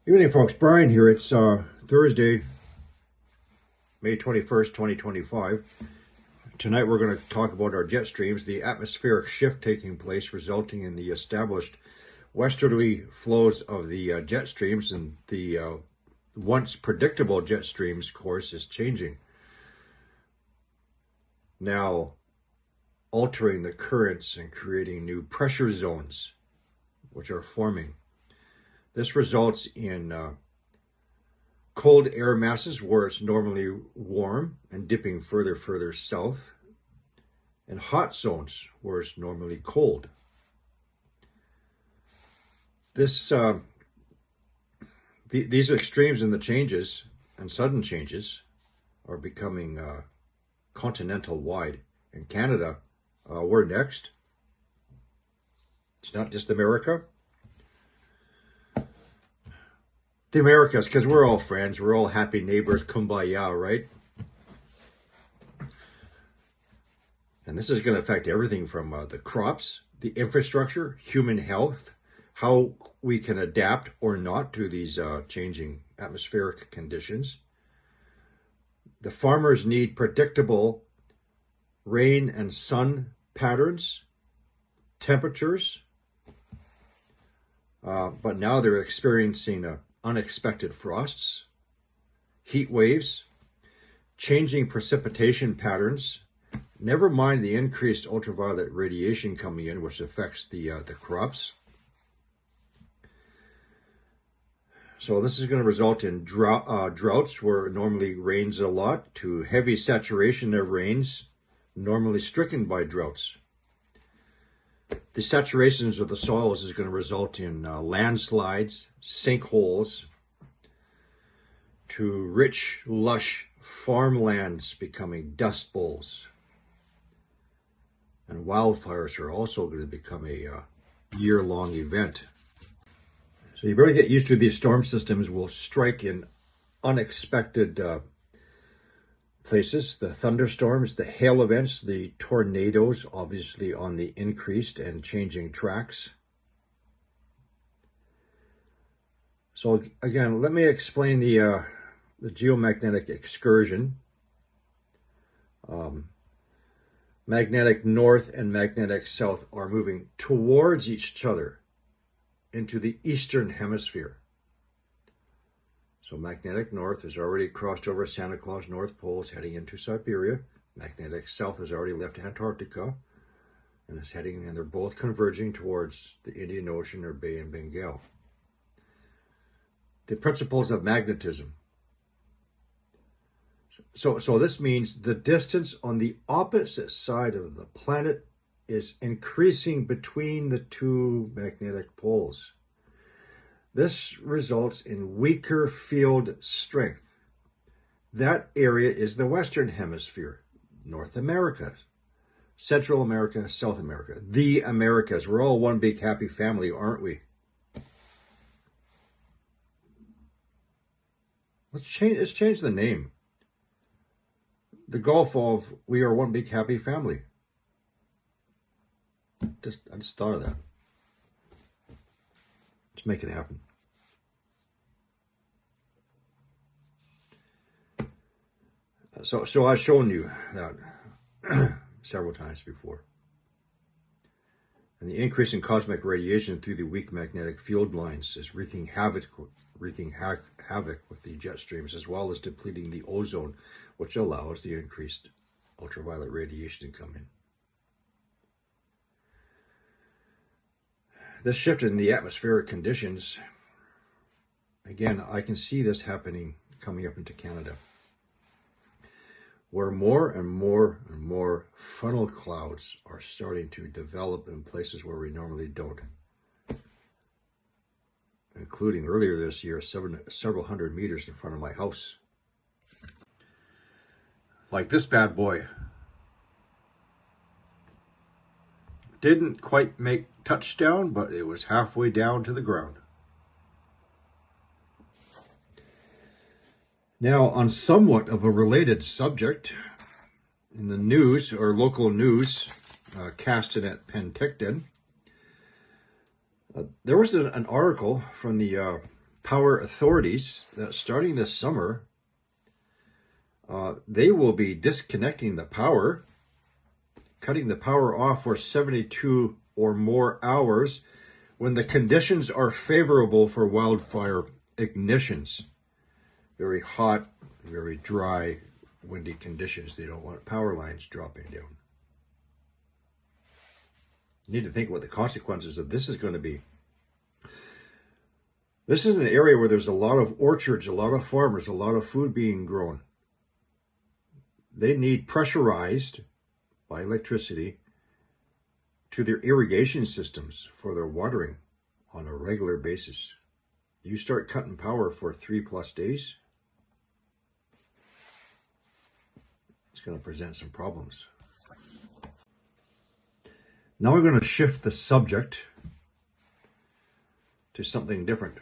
Evening, folks. Brian here. It's Thursday, May 21st, 2025. Tonight we're going to talk about our jet streams, the atmospheric shift taking place, resulting in the established westerly flows of the jet streams, and the once predictable jet streams course is changing. Now altering the currents and creating new pressure zones, which are forming. This results in cold air masses where it's normally warm and dipping further south, and hot zones where it's normally cold. These extremes in the changes and sudden changes are becoming continental wide. In Canada, we're next. It's not just America. The Americas, because we're all friends, we're all happy neighbors, kumbaya, right? And this is going to affect everything from the crops, the infrastructure, human health, how we can adapt or not to these changing atmospheric conditions. The farmers need predictable rain and sun patterns, temperatures, but now they're experiencing unexpected frosts, heat waves, changing precipitation patterns, never mind the increased ultraviolet radiation coming in, which affects the crops. So this is going to result in droughts where it normally rains a lot, to heavy saturation of rains, normally stricken by droughts. The saturations of the soils is going to result in landslides, sinkholes, to rich, lush farmlands becoming dust bowls. And wildfires are also going to become a year-long event. So you better get used to these storm systems will strike in unexpected places. The thunderstorms, the hail events, the tornadoes, obviously on the increased and changing tracks. So again, let me explain the geomagnetic excursion. Magnetic north and magnetic south are moving towards each other into the eastern hemisphere. So magnetic north has already crossed over Santa Claus North Poles, heading into Siberia. Magnetic south has already left Antarctica and is heading, and they're both converging towards the Indian Ocean or Bay of Bengal. The principles of magnetism. So this means the distance on the opposite side of the planet is increasing between the two magnetic poles. This results in weaker field strength. That area is the Western Hemisphere, North America, Central America, South America, the Americas. We're all one big happy family, aren't we? Let's change the name. The Gulf of We Are One Big Happy Family. I just thought of that. Let's make it happen. So I've shown you that several times before. And the increase in cosmic radiation through the weak magnetic field lines is wreaking havoc with the jet streams, as well as depleting the ozone, which allows the increased ultraviolet radiation to come in. This shift in the atmospheric conditions, again, I can see this happening coming up into Canada, where more and more funnel clouds are starting to develop in places where we normally don't, including earlier this year, several hundred meters in front of my house. Like this bad boy. Didn't quite make touchdown, but it was halfway down to the ground. Now, on somewhat of a related subject, in the news, or local news, Castanet Penticton, there was an article from the power authorities that starting this summer, they will be disconnecting the power, cutting the power off for 72 or more hours when the conditions are favorable for wildfire ignitions. Very hot, very dry, windy conditions. They don't want power lines dropping down. You need to think what the consequences of this is going to be. This is an area where there's a lot of orchards, a lot of farmers, a lot of food being grown. They need pressurized by electricity to their irrigation systems for their watering on a regular basis. You start cutting power for 3+ days, it's going to present some problems. Now we're going to shift the subject to something different.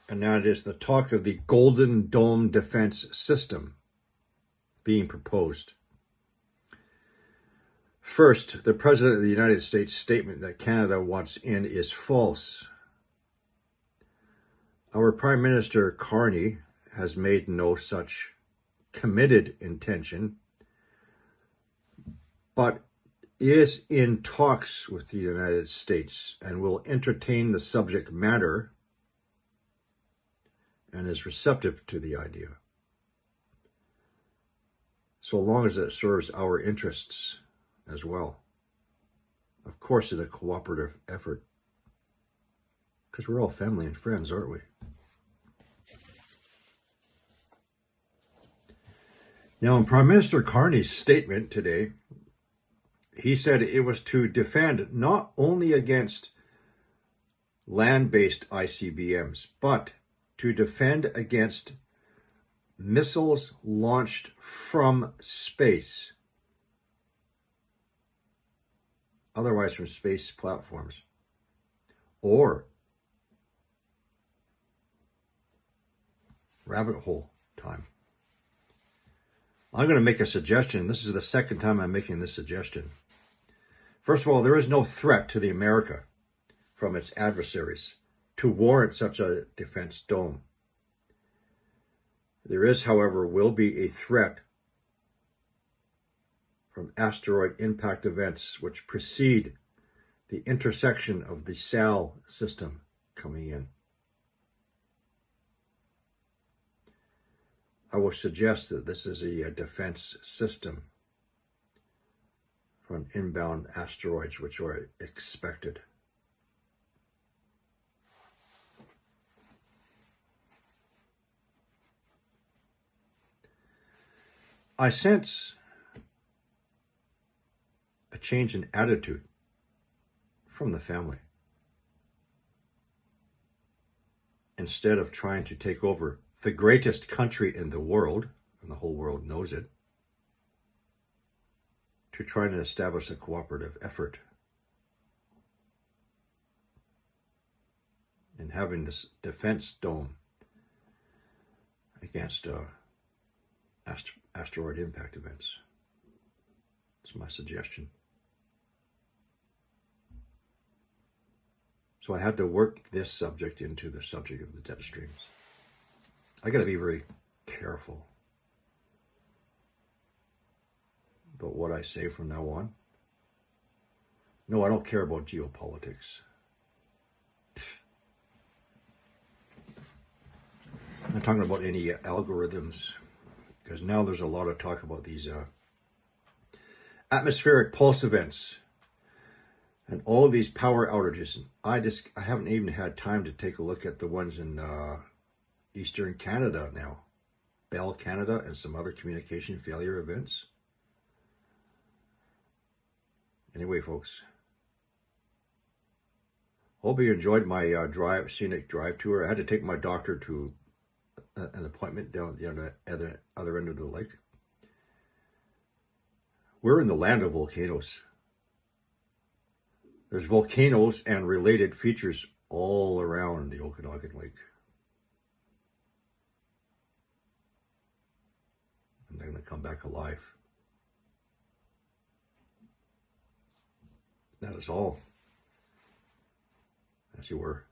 And that is the talk of the Golden Dome defense system being proposed. First, the President of the United States' statement that Canada wants in is false. Our Prime Minister Carney has made no such committed intention, but is in talks with the United States and will entertain the subject matter and is receptive to the idea, so long as it serves our interests as well. Of course, it's a cooperative effort, because we're all family and friends, aren't we? Now, in Prime Minister Carney's statement today, he said it was to defend not only against land-based ICBMs, but to defend against missiles launched from space, otherwise from space platforms, or rabbit hole time. I'm going to make a suggestion. This is the second time I'm making this suggestion. First of all, there is no threat to the America from its adversaries to warrant such a defense dome. There is, however, will be a threat from asteroid impact events which precede the intersection of the SAL system coming in. I will suggest that this is a defense system from inbound asteroids which are expected. I sense a change in attitude from the family. Instead of trying to take over the greatest country in the world, and the whole world knows it, to try to establish a cooperative effort in having this defense dome against asteroid impact events. It's my suggestion. So I had to work this subject into the subject of the jet streams. I got to be very careful about what I say from now on. No, I don't care about geopolitics. I'm not talking about any algorithms, because now there's a lot of talk about these atmospheric pulse events and all these power outages. I haven't even had time to take a look at the ones in Eastern Canada now, Bell Canada, and some other communication failure events. Anyway, folks, hope you enjoyed my scenic drive tour. I had to take my doctor to an appointment down at the other end of the lake. We're in the land of volcanoes. There's volcanoes and related features all around the Okanagan Lake. And they're going to come back alive. That is all. As you were.